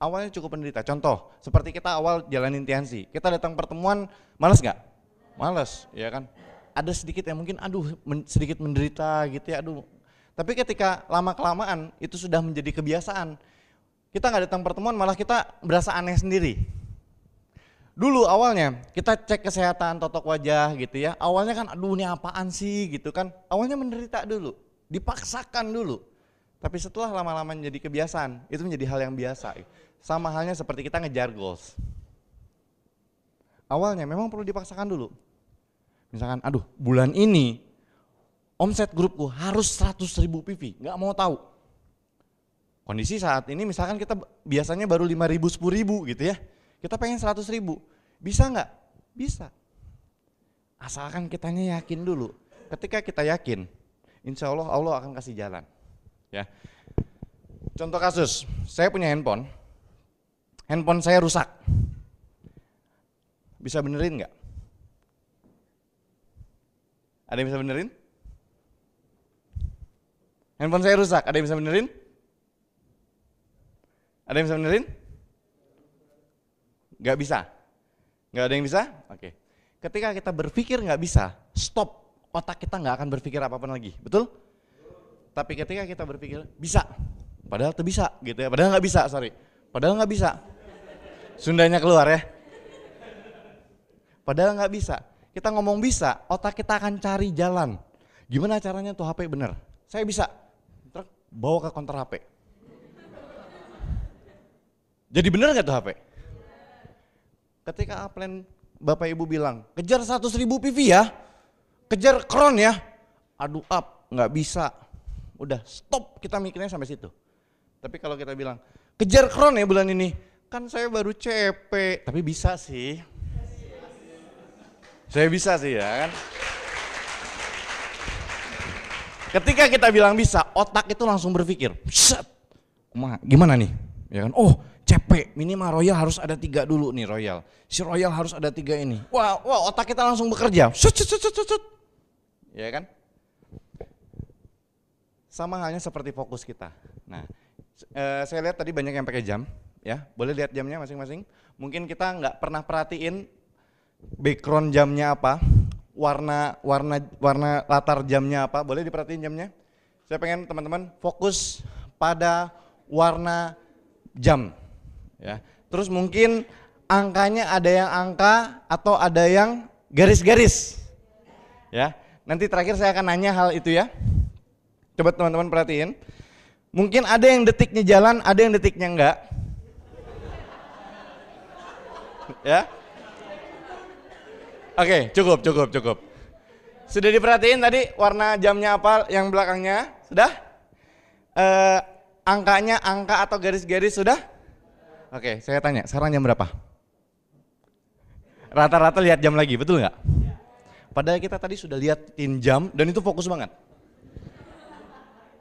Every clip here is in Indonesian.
awalnya cukup menderita. Contoh, seperti kita awal jalanin TNC, kita datang pertemuan, males nggak? Males, ya kan? Ada sedikit yang mungkin, sedikit menderita gitu ya, Tapi ketika lama-kelamaan itu sudah menjadi kebiasaan, kita nggak datang pertemuan, malah kita berasa aneh sendiri. Dulu awalnya kita cek kesehatan totok wajah gitu ya, awalnya kan ini apaan sih gitu kan, awalnya menderita dulu, dipaksakan dulu. Tapi setelah lama-lama menjadi kebiasaan, itu menjadi hal yang biasa. Sama halnya seperti kita ngejar goals. Awalnya memang perlu dipaksakan dulu. Misalkan, bulan ini omset grupku harus 100.000 PV, nggak mau tahu. Kondisi saat ini misalkan kita biasanya baru 5.000, 10.000 gitu ya. Kita pengen 100.000, bisa nggak? Bisa. Asalkan kitanya yakin dulu. Ketika kita yakin, insya Allah Allah akan kasih jalan. Ya. Contoh kasus, saya punya handphone saya rusak. Bisa benerin nggak? Ada yang bisa benerin? Handphone saya rusak, ada yang bisa benerin? Ada yang bisa benerin? Nggak bisa? Nggak ada yang bisa? Oke. Ketika kita berpikir nggak bisa, stop. Otak kita nggak akan berpikir apapun lagi, betul? Tapi ketika kita berpikir bisa, padahal itu bisa gitu ya, padahal nggak bisa, padahal nggak bisa. Sundanya keluar ya. Padahal nggak bisa. Kita ngomong bisa, otak kita akan cari jalan. Gimana caranya tuh HP bener? Saya bisa. Terus bawa ke konter HP. Jadi bener nggak tuh HP? Ketika upline Bapak Ibu bilang, kejar 100.000 PV ya, kejar kron ya, nggak bisa, udah stop, kita mikirnya sampai situ. Tapi kalau kita bilang, kejar kron ya bulan ini, kan saya baru CP, tapi bisa sih, saya bisa sih ya kan. Ketika kita bilang bisa, otak itu langsung berpikir, gimana nih, ya kan? CP minimal Royal harus ada 3 dulu nih Royal. Si Royal harus ada 3 ini. Wah, otak kita langsung bekerja. Ya kan? Sama halnya seperti fokus kita. Nah, saya lihat tadi banyak yang pakai jam, ya. Boleh lihat jamnya masing-masing. Mungkin kita nggak pernah perhatiin background jamnya apa, warna latar jamnya apa. Boleh diperhatiin jamnya? Saya pengen teman-teman fokus pada warna jam. Ya, terus mungkin angkanya ada yang angka atau ada yang garis-garis. Ya, nanti terakhir saya akan nanya hal itu ya. Coba teman-teman perhatiin. Mungkin ada yang detiknya jalan, ada yang detiknya enggak. Ya. Oke, cukup. Sudah diperhatiin tadi warna jamnya apa yang belakangnya? Sudah? Angkanya angka atau garis-garis sudah? Oke, saya tanya, sekarang jam berapa? Rata-rata lihat jam lagi, betul nggak? Padahal kita tadi sudah liatin jam dan itu fokus banget.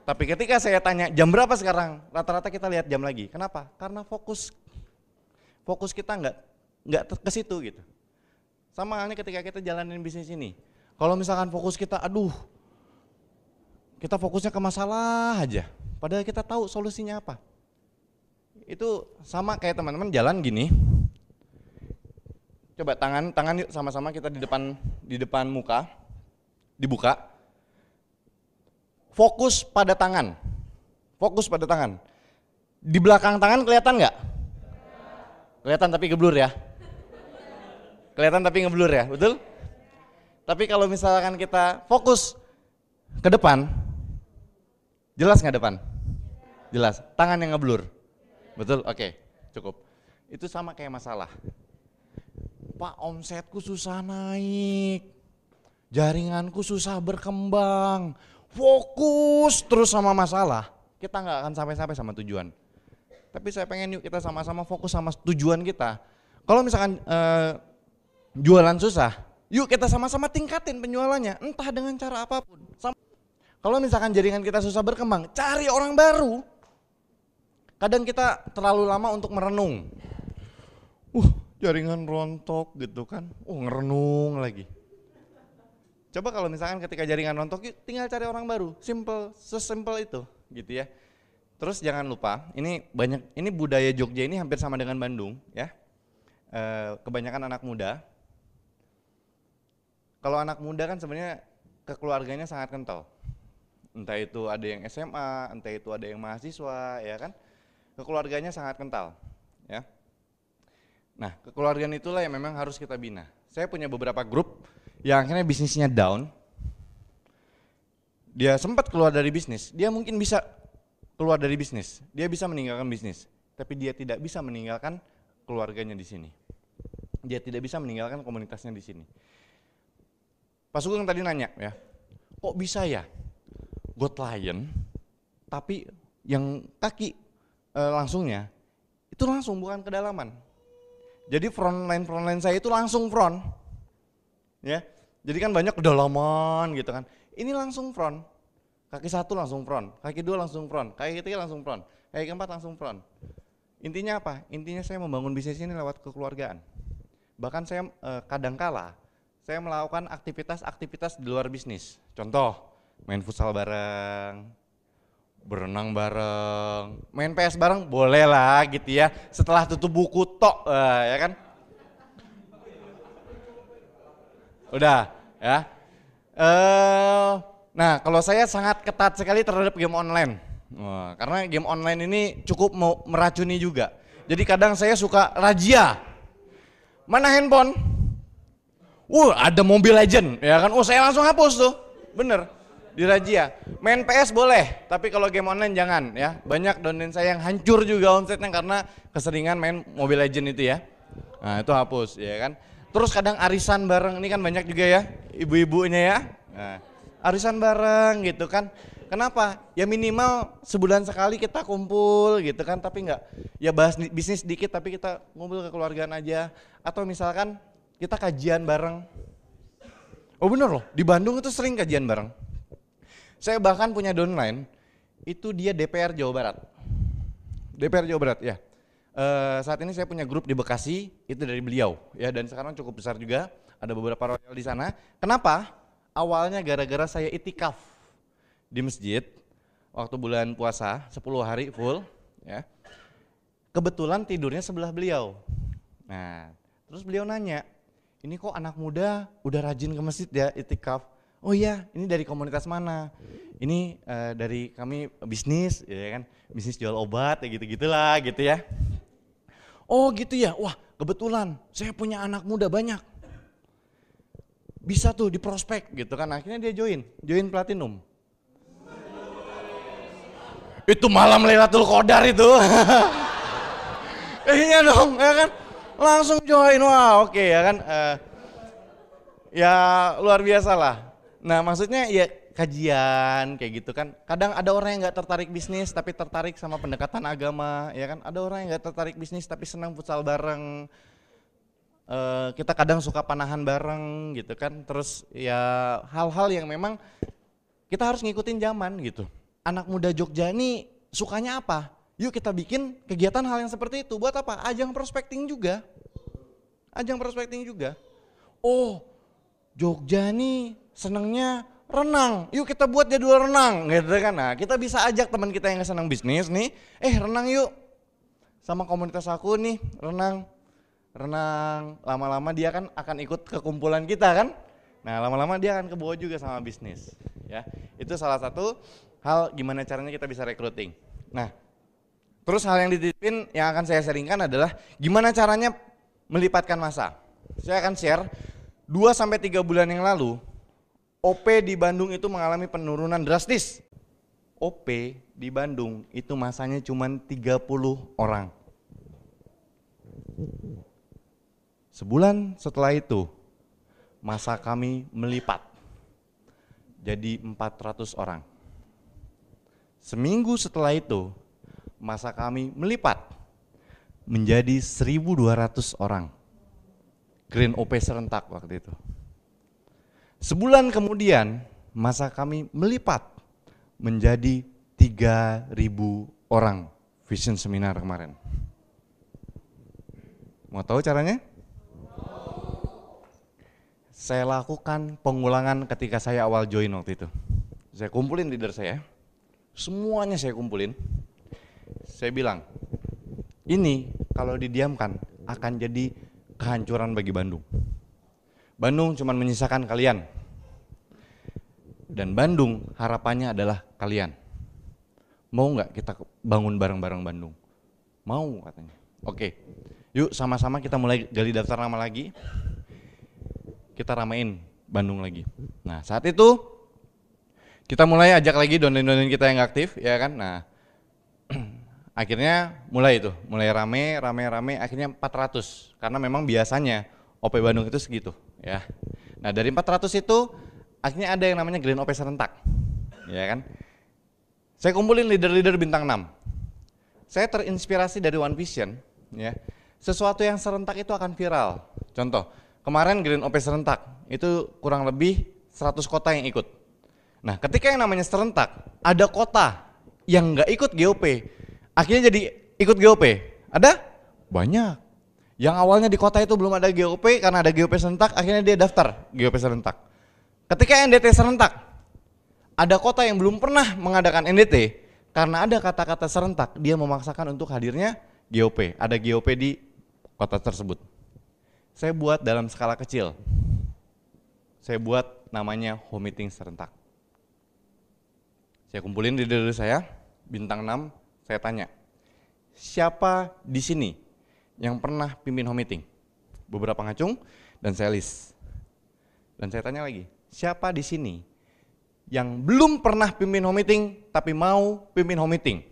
Tapi ketika saya tanya jam berapa sekarang, rata-rata kita lihat jam lagi. Kenapa? Karena fokus kita nggak ke situ gitu. Sama halnya ketika kita jalanin bisnis ini. Kalau misalkan fokus kita, kita fokusnya ke masalah aja. Padahal kita tahu solusinya apa. Itu sama kayak teman-teman jalan gini. Coba tangan yuk sama-sama kita di depan muka. Dibuka. Fokus pada tangan. Di belakang tangan kelihatan nggak? Kelihatan tapi geblur ya. Betul? Tapi kalau misalkan kita fokus ke depan, jelas nggak depan? Jelas. Tangan yang ngeblur. Betul? Oke, cukup. Itu sama kayak masalah. Pak, omsetku susah naik, jaringanku susah berkembang, fokus terus sama masalah, kita nggak akan sampai-sampai sama tujuan. Tapi saya pengen yuk kita sama-sama fokus sama tujuan kita. Kalau misalkan jualan susah, yuk kita sama-sama tingkatin penjualannya, entah dengan cara apapun. Kalau misalkan jaringan kita susah berkembang, cari orang baru. Kadang kita terlalu lama untuk merenung. Jaringan rontok gitu kan. Ngerenung lagi. Coba kalau misalkan ketika jaringan rontok, tinggal cari orang baru. Sesimpel itu gitu ya. Terus jangan lupa, ini budaya Jogja ini hampir sama dengan Bandung ya. Kebanyakan anak muda. Kalau anak muda kan sebenarnya kekeluarganya sangat kental. Entah itu ada yang SMA, entah itu ada yang mahasiswa, ya kan? Kekeluarganya sangat kental, ya. Nah, kekeluargaan itulah yang memang harus kita bina. Saya punya beberapa grup yang akhirnya bisnisnya down. Dia sempat keluar dari bisnis, dia mungkin bisa keluar dari bisnis, dia bisa meninggalkan bisnis, tapi dia tidak bisa meninggalkan keluarganya di sini. Dia tidak bisa meninggalkan komunitasnya di sini. Pak Sugeng tadi nanya ya, kok bisa ya God Lion, tapi yang kaki langsungnya itu langsung bukan kedalaman. Jadi frontline saya itu langsung front, ya. Jadi kan banyak kedalaman gitu kan. Ini langsung front. Kaki satu langsung front, kaki dua langsung front, kaki ketiga langsung front, kaki keempat langsung front. Intinya apa? Intinya saya membangun bisnis ini lewat kekeluargaan. Bahkan saya kadangkala saya melakukan aktivitas-aktivitas di luar bisnis. Contoh, main futsal bareng, berenang bareng, main PS bareng, boleh lah gitu ya. Setelah tutup buku tok, ya kan? Udah, ya. Nah, kalau saya sangat ketat sekali terhadap game online. Wah, karena game online ini cukup meracuni juga. Jadi kadang saya suka razia. Mana handphone? Ada Mobile Legend, ya kan? Saya langsung hapus tuh. Bener, di razia. Main PS boleh, tapi kalau game online jangan ya. Banyak downline saya yang hancur juga omsetnya karena keseringan main Mobile Legend itu ya. Nah, itu hapus, ya kan? Terus kadang arisan bareng, ini kan banyak juga ya, ibu-ibunya ya. Nah, arisan bareng gitu kan. Kenapa? Ya minimal sebulan sekali kita kumpul gitu kan, tapi enggak ya bahas bisnis dikit tapi kita ngumpul kekeluargaan aja. Atau misalkan kita kajian bareng. Oh bener loh, di Bandung itu sering kajian bareng. Saya bahkan punya downline, itu dia DPR Jawa Barat. DPR Jawa Barat ya. Saat ini saya punya grup di Bekasi, itu dari beliau ya, dan sekarang cukup besar juga, ada beberapa royal di sana. Kenapa? Awalnya gara-gara saya itikaf di masjid waktu bulan puasa 10 hari full ya. Kebetulan tidurnya sebelah beliau. Nah, terus beliau nanya, "Ini kok anak muda udah rajin ke masjid ya itikaf?" "Oh iya, ini dari komunitas mana?" "Ini dari kami bisnis ya kan, bisnis jual obat ya gitu-gitulah gitu ya." "Oh gitu ya, wah kebetulan saya punya anak muda banyak. Bisa tuh di prospek gitu kan." Akhirnya dia join Platinum. Itu malam Lailatul Qadar itu. Iya dong, ya kan? Langsung join, wah oke ya kan. Ya luar biasa lah. Nah maksudnya ya kajian kayak gitu kan. Kadang ada orang yang gak tertarik bisnis tapi tertarik sama pendekatan agama, ya kan. Ada orang yang gak tertarik bisnis tapi senang futsal bareng. Kita kadang suka panahan bareng gitu kan. Terus ya hal-hal yang memang kita harus ngikutin zaman gitu. Anak muda Jogja ini sukanya apa? Yuk kita bikin kegiatan hal yang seperti itu. Buat apa? Ajang prospecting juga. Oh Jogja nih senangnya renang. Yuk kita buat jadwal renang gitu kan. Nah kita bisa ajak teman kita yang senang bisnis nih. Renang yuk. Sama komunitas aku nih renang. Lama-lama dia kan akan ikut ke kumpulan kita kan. Nah lama-lama dia akan kebawa juga sama bisnis. Ya, itu salah satu hal gimana caranya kita bisa recruiting. Nah, terus hal yang dititipin yang akan saya sharingkan adalah gimana caranya melipatkan massa. Saya akan share 2-3 bulan yang lalu, OP di Bandung itu mengalami penurunan drastis. OP di Bandung itu massanya cuma 30 orang. Sebulan setelah itu, massa kami melipat jadi 400 orang. Seminggu setelah itu, massa kami melipat menjadi 1.200 orang. Grand OP serentak waktu itu. Sebulan kemudian, massa kami melipat menjadi 3.000 orang. Vision seminar kemarin. Mau tahu caranya? Saya lakukan pengulangan ketika saya awal join waktu itu. Saya kumpulin leader saya. Semuanya saya kumpulin. saya bilang, ini kalau didiamkan akan jadi kehancuran bagi Bandung. Bandung cuma menyisakan kalian. Dan Bandung harapannya adalah kalian. Mau nggak kita bangun bareng-bareng Bandung? Mau katanya. Oke, yuk sama-sama kita mulai gali daftar nama lagi. Kita ramein Bandung lagi. Nah saat itu kita mulai ajak lagi donain kita yang aktif, ya kan? Nah akhirnya mulai rame, akhirnya 400. Karena memang biasanya OP Bandung itu segitu, ya. Nah dari 400 itu akhirnya ada yang namanya Grand OP serentak, ya kan? Saya kumpulin leader-leader bintang 6. Saya terinspirasi dari One Vision, ya. Sesuatu yang serentak itu akan viral. Contoh, kemarin Grand OP serentak itu kurang lebih 100 kota yang ikut. Nah, ketika yang namanya serentak, ada kota yang nggak ikut GOP, akhirnya jadi ikut GOP. Ada? Banyak. Yang awalnya di kota itu belum ada GOP, karena ada GOP serentak, akhirnya dia daftar GOP serentak. Ketika NDT serentak, ada kota yang belum pernah mengadakan NDT, karena ada kata-kata serentak, dia memaksakan untuk hadirnya GOP. Ada GOP di kota tersebut. Saya buat dalam skala kecil. Saya buat namanya home meeting serentak. Saya kumpulin di diri saya, bintang 6, saya tanya, siapa di sini yang pernah pimpin home meeting? Beberapa ngacung dan saya list. Dan saya tanya lagi, siapa di sini yang belum pernah pimpin home meeting tapi mau pimpin home meeting?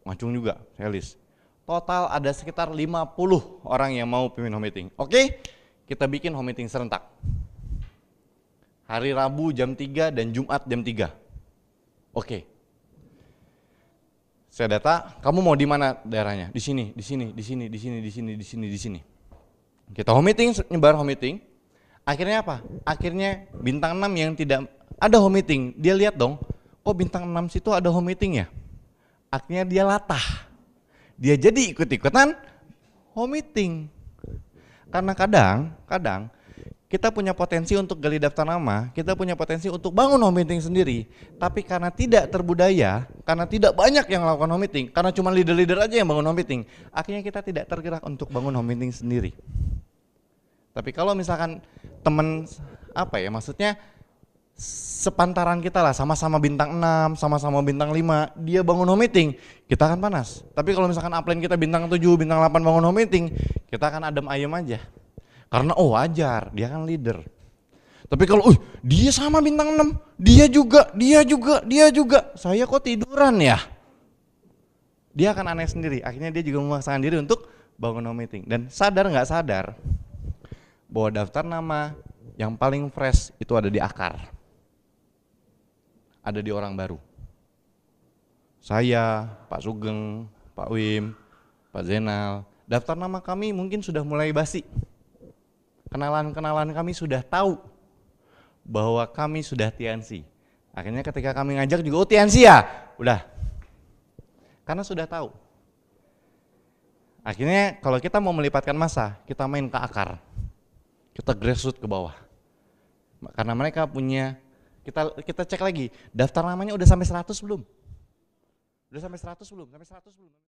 Ngacung juga, saya list. Total ada sekitar 50 orang yang mau pimpin home meeting. Oke, kita bikin home meeting serentak. Hari Rabu jam 3 dan Jumat jam 3. Oke. Saya data, kamu mau di mana daerahnya? Di sini, di sini, di sini, di sini, di sini, di sini, di sini. Kita home meeting, nyebar home meeting. Akhirnya apa? Akhirnya bintang 6 yang tidak ada home meeting, dia lihat dong, kok bintang 6 situ ada home meeting ya? Akhirnya dia latah. Dia jadi ikut-ikutan home meeting. Karena kadang kita punya potensi untuk gali daftar nama, kita punya potensi untuk bangun home meeting sendiri, tapi karena tidak terbudaya, karena tidak banyak yang melakukan home meeting, karena cuma leader-leader aja yang bangun home meeting, akhirnya kita tidak tergerak untuk bangun home meeting sendiri. Tapi kalau misalkan temen maksudnya sepantaran kita lah, sama-sama bintang 6, sama-sama bintang 5, dia bangun home meeting, kita akan panas. Tapi kalau misalkan upline kita bintang 7, bintang 8 bangun home meeting, kita akan adem ayem aja. Karena wajar, dia kan leader. Tapi kalau dia sama bintang 6, dia juga, saya kok tiduran ya? Dia akan aneh sendiri, akhirnya dia juga memaksakan diri untuk bangun home meeting. Dan sadar nggak sadar, bahwa daftar nama yang paling fresh itu ada di akar. Ada di orang baru. Saya, Pak Sugeng, Pak Wim, Pak Zainal, daftar nama kami mungkin sudah mulai basi. Kenalan-kenalan kami sudah tahu bahwa kami sudah TNC. Akhirnya ketika kami ngajak juga, TNC ya? Udah. Karena sudah tahu. Akhirnya kalau kita mau melipatkan massa, kita main ke akar. Kita grassroots ke bawah. Karena mereka punya, kita cek lagi, daftar namanya udah sampai 100 belum? Udah sampai 100 belum? Sampai 100 belum?